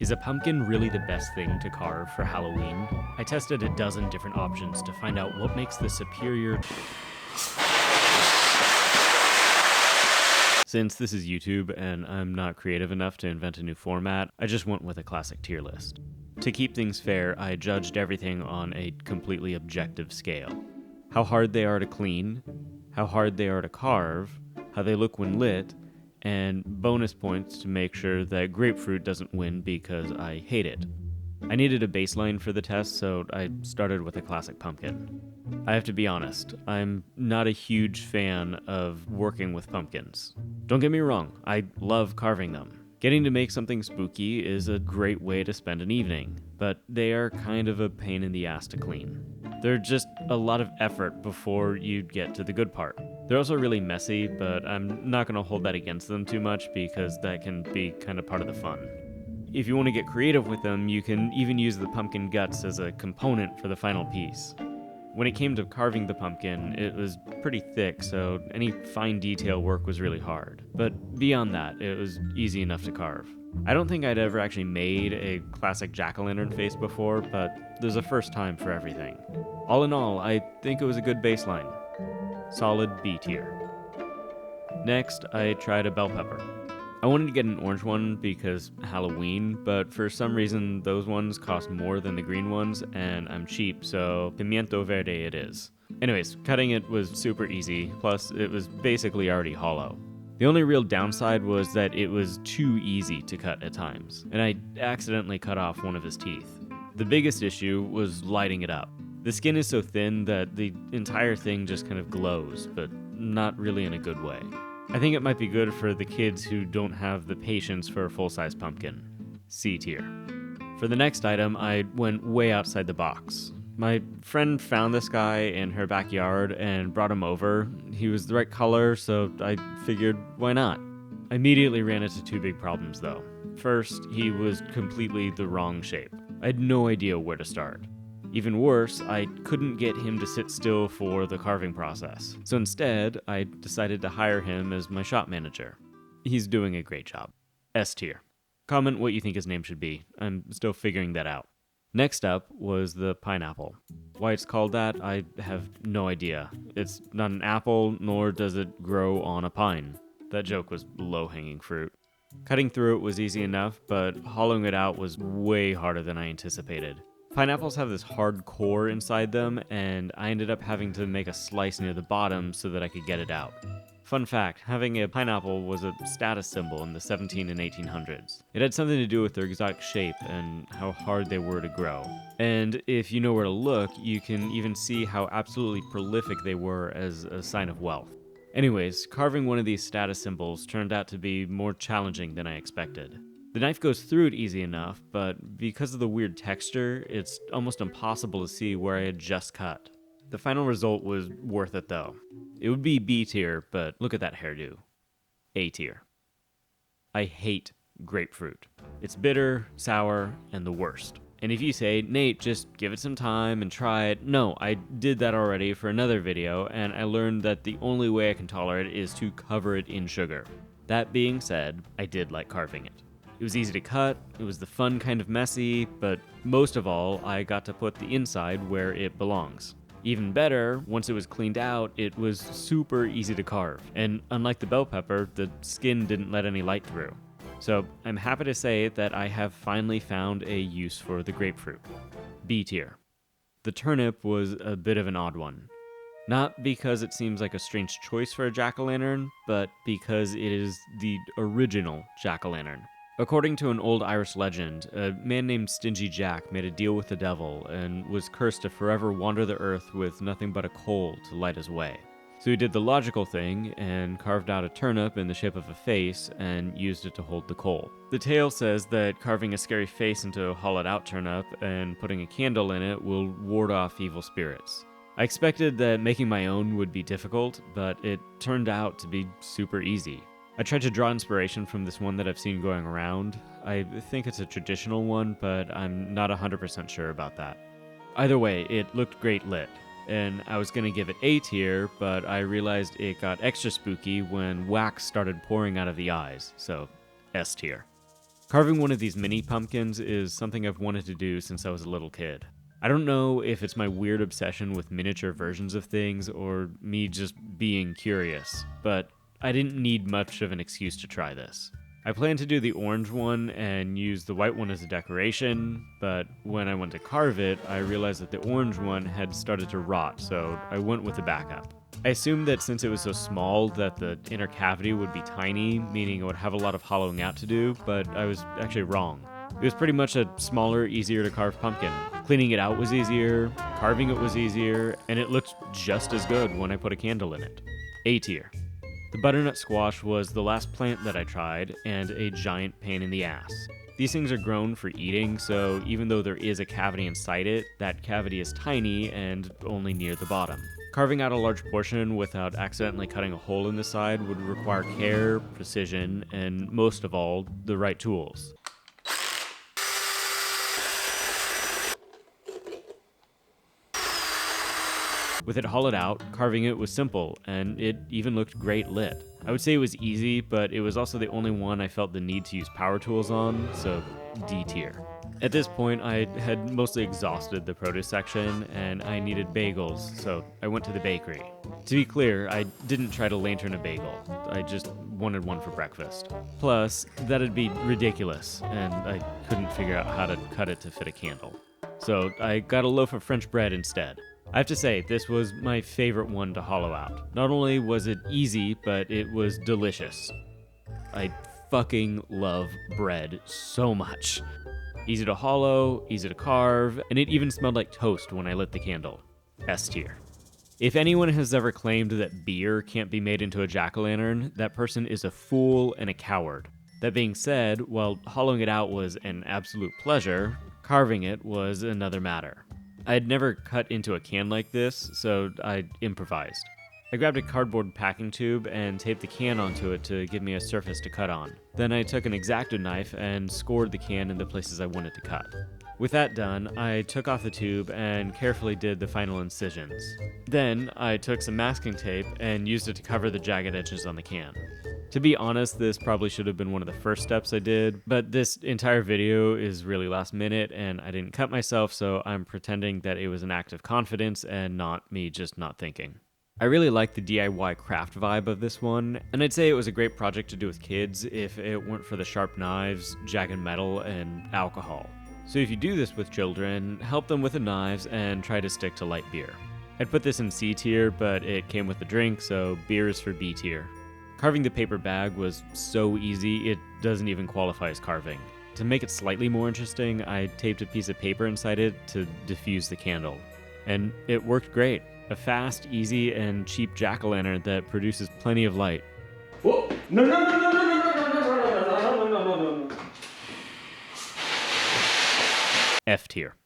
Is a pumpkin really the best thing to carve for Halloween? I tested a dozen different options to find out what makes the superior. Since this is YouTube and I'm not creative enough to invent a new format, I just went with a classic tier list. To keep things fair, I judged everything on a completely objective scale. How hard they are to clean, how hard they are to carve, how they look when lit, and bonus points to make sure that grapefruit doesn't win because I hate it. I needed a baseline for the test, so I started with a classic pumpkin. I have to be honest, I'm not a huge fan of working with pumpkins. Don't get me wrong, I love carving them. Getting to make something spooky is a great way to spend an evening, but they are kind of a pain in the ass to clean. They're just a lot of effort before you get to the good part. They're also really messy, but I'm not going to hold that against them too much because that can be kind of part of the fun. If you want to get creative with them, you can even use the pumpkin guts as a component for the final piece. When it came to carving the pumpkin, it was pretty thick, so any fine detail work was really hard. But beyond that, it was easy enough to carve. I don't think I'd ever actually made a classic jack-o'-lantern face before, but there's a first time for everything. All in all, I think it was a good baseline. Solid B tier. Next, I tried a bell pepper. I wanted to get an orange one because Halloween, but for some reason those ones cost more than the green ones, and I'm cheap, so pimiento verde it is. Anyways, cutting it was super easy, plus it was basically already hollow. The only real downside was that it was too easy to cut at times, and I accidentally cut off one of his teeth. The biggest issue was lighting it up. The skin is so thin that the entire thing just kind of glows, but not really in a good way. I think it might be good for the kids who don't have the patience for a full-size pumpkin. C tier. For the next item, I went way outside the box. My friend found this guy in her backyard and brought him over. He was the right color, so I figured, why not? I immediately ran into two big problems, though. First, he was completely the wrong shape. I had no idea where to start. Even worse, I couldn't get him to sit still for the carving process. So instead, I decided to hire him as my shop manager. He's doing a great job. S tier. Comment what you think his name should be. I'm still figuring that out. Next up was the pineapple. Why it's called that, I have no idea. It's not an apple, nor does it grow on a pine. That joke was low-hanging fruit. Cutting through it was easy enough, but hollowing it out was way harder than I anticipated. Pineapples have this hard core inside them, and I ended up having to make a slice near the bottom so that I could get it out. Fun fact, having a pineapple was a status symbol in the 17 and 1800s. It had something to do with their exotic shape and how hard they were to grow. And if you know where to look, you can even see how absolutely prolific they were as a sign of wealth. Anyways, carving one of these status symbols turned out to be more challenging than I expected. The knife goes through it easy enough, but because of the weird texture, it's almost impossible to see where I had just cut. The final result was worth it though. It would be B tier, but look at that hairdo. A tier. I hate grapefruit. It's bitter, sour, and the worst. And if you say, Nate, just give it some time and try it. No, I did that already for another video, and I learned that the only way I can tolerate it is to cover it in sugar. That being said, I did like carving it. It was easy to cut, it was the fun kind of messy, but most of all, I got to put the inside where it belongs. Even better, once it was cleaned out, it was super easy to carve, and unlike the bell pepper, the skin didn't let any light through. So I'm happy to say that I have finally found a use for the grapefruit. B tier. The turnip was a bit of an odd one. Not because it seems like a strange choice for a jack-o'-lantern, but because it is the original jack-o'-lantern. According to an old Irish legend, a man named Stingy Jack made a deal with the devil and was cursed to forever wander the earth with nothing but a coal to light his way. So he did the logical thing and carved out a turnip in the shape of a face and used it to hold the coal. The tale says that carving a scary face into a hollowed-out turnip and putting a candle in it will ward off evil spirits. I expected that making my own would be difficult, but it turned out to be super easy. I tried to draw inspiration from this one that I've seen going around. I think it's a traditional one, but I'm not 100% sure about that. Either way, it looked great lit, and I was going to give it A tier, but I realized it got extra spooky when wax started pouring out of the eyes, so S tier. Carving one of these mini pumpkins is something I've wanted to do since I was a little kid. I don't know if it's my weird obsession with miniature versions of things or me just being curious, but I didn't need much of an excuse to try this. I planned to do the orange one and use the white one as a decoration, but when I went to carve it, I realized that the orange one had started to rot, so I went with the backup. I assumed that since it was so small that the inner cavity would be tiny, meaning it would have a lot of hollowing out to do, but I was actually wrong. It was pretty much a smaller, easier to carve pumpkin. Cleaning it out was easier, carving it was easier, and it looked just as good when I put a candle in it. A tier. The butternut squash was the last plant that I tried, and a giant pain in the ass. These things are grown for eating, so even though there is a cavity inside it, that cavity is tiny and only near the bottom. Carving out a large portion without accidentally cutting a hole in the side would require care, precision, and most of all, the right tools. With it hollowed out, carving it was simple, and it even looked great lit. I would say it was easy, but it was also the only one I felt the need to use power tools on, so D tier. At this point, I had mostly exhausted the produce section, and I needed bagels, so I went to the bakery. To be clear, I didn't try to lantern a bagel. I just wanted one for breakfast. Plus, that'd be ridiculous, and I couldn't figure out how to cut it to fit a candle. So I got a loaf of French bread instead. I have to say, this was my favorite one to hollow out. Not only was it easy, but it was delicious. I fucking love bread so much. Easy to hollow, easy to carve, and it even smelled like toast when I lit the candle. S tier. If anyone has ever claimed that beer can't be made into a jack-o'-lantern, that person is a fool and a coward. That being said, while hollowing it out was an absolute pleasure, carving it was another matter. I had never cut into a can like this, so I improvised. I grabbed a cardboard packing tube and taped the can onto it to give me a surface to cut on. Then I took an X-Acto knife and scored the can in the places I wanted to cut. With that done, I took off the tube and carefully did the final incisions. Then I took some masking tape and used it to cover the jagged edges on the can. To be honest, this probably should have been one of the first steps I did, but this entire video is really last minute and I didn't cut myself, so I'm pretending that it was an act of confidence and not me just not thinking. I really like the DIY craft vibe of this one, and I'd say it was a great project to do with kids if it weren't for the sharp knives, jagged metal, and alcohol. So if you do this with children, help them with the knives and try to stick to light beer. I'd put this in C tier, but it came with the drink, so beer is for B tier. Carving the paper bag was so easy, it doesn't even qualify as carving. To make it slightly more interesting, I taped a piece of paper inside it to diffuse the candle. And it worked great. A fast, easy, and cheap jack-o'-lantern that produces plenty of light. Whoa! No. F tier.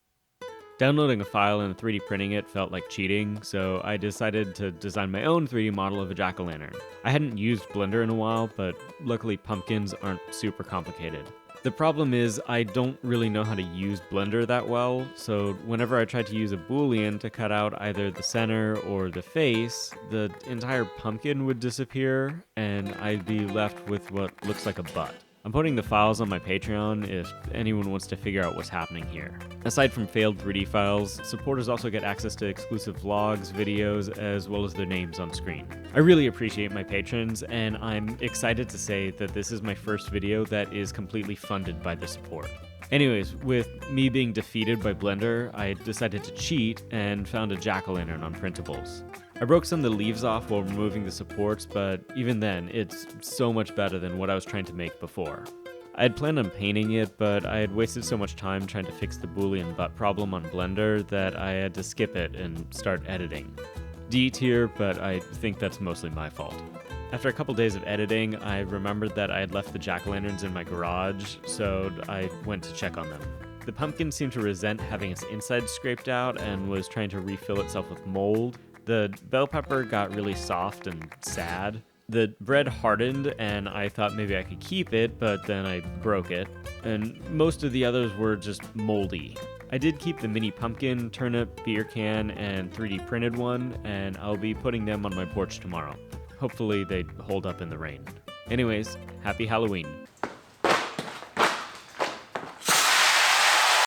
Downloading a file and 3D printing it felt like cheating, so I decided to design my own 3D model of a jack-o'-lantern. I hadn't used Blender in a while, but luckily pumpkins aren't super complicated. The problem is I don't really know how to use Blender that well, so whenever I tried to use a boolean to cut out either the center or the face, the entire pumpkin would disappear, and I'd be left with what looks like a butt. I'm putting the files on my Patreon if anyone wants to figure out what's happening here. Aside from failed 3D files, supporters also get access to exclusive vlogs, videos, as well as their names on screen. I really appreciate my patrons, and I'm excited to say that this is my first video that is completely funded by the support. Anyways, with me being defeated by Blender, I decided to cheat and found a jack-o'-lantern on printables. I broke some of the leaves off while removing the supports, but even then, it's so much better than what I was trying to make before. I had planned on painting it, but I had wasted so much time trying to fix the Boolean butt problem on Blender that I had to skip it and start editing. D tier, but I think that's mostly my fault. After a couple days of editing, I remembered that I had left the jack-o'-lanterns in my garage, so I went to check on them. The pumpkin seemed to resent having its inside scraped out and was trying to refill itself with mold. The bell pepper got really soft and sad. The bread hardened, and I thought maybe I could keep it, but then I broke it. And most of the others were just moldy. I did keep the mini pumpkin, turnip, beer can, and 3D printed one, and I'll be putting them on my porch tomorrow. Hopefully they hold up in the rain. Anyways, happy Halloween.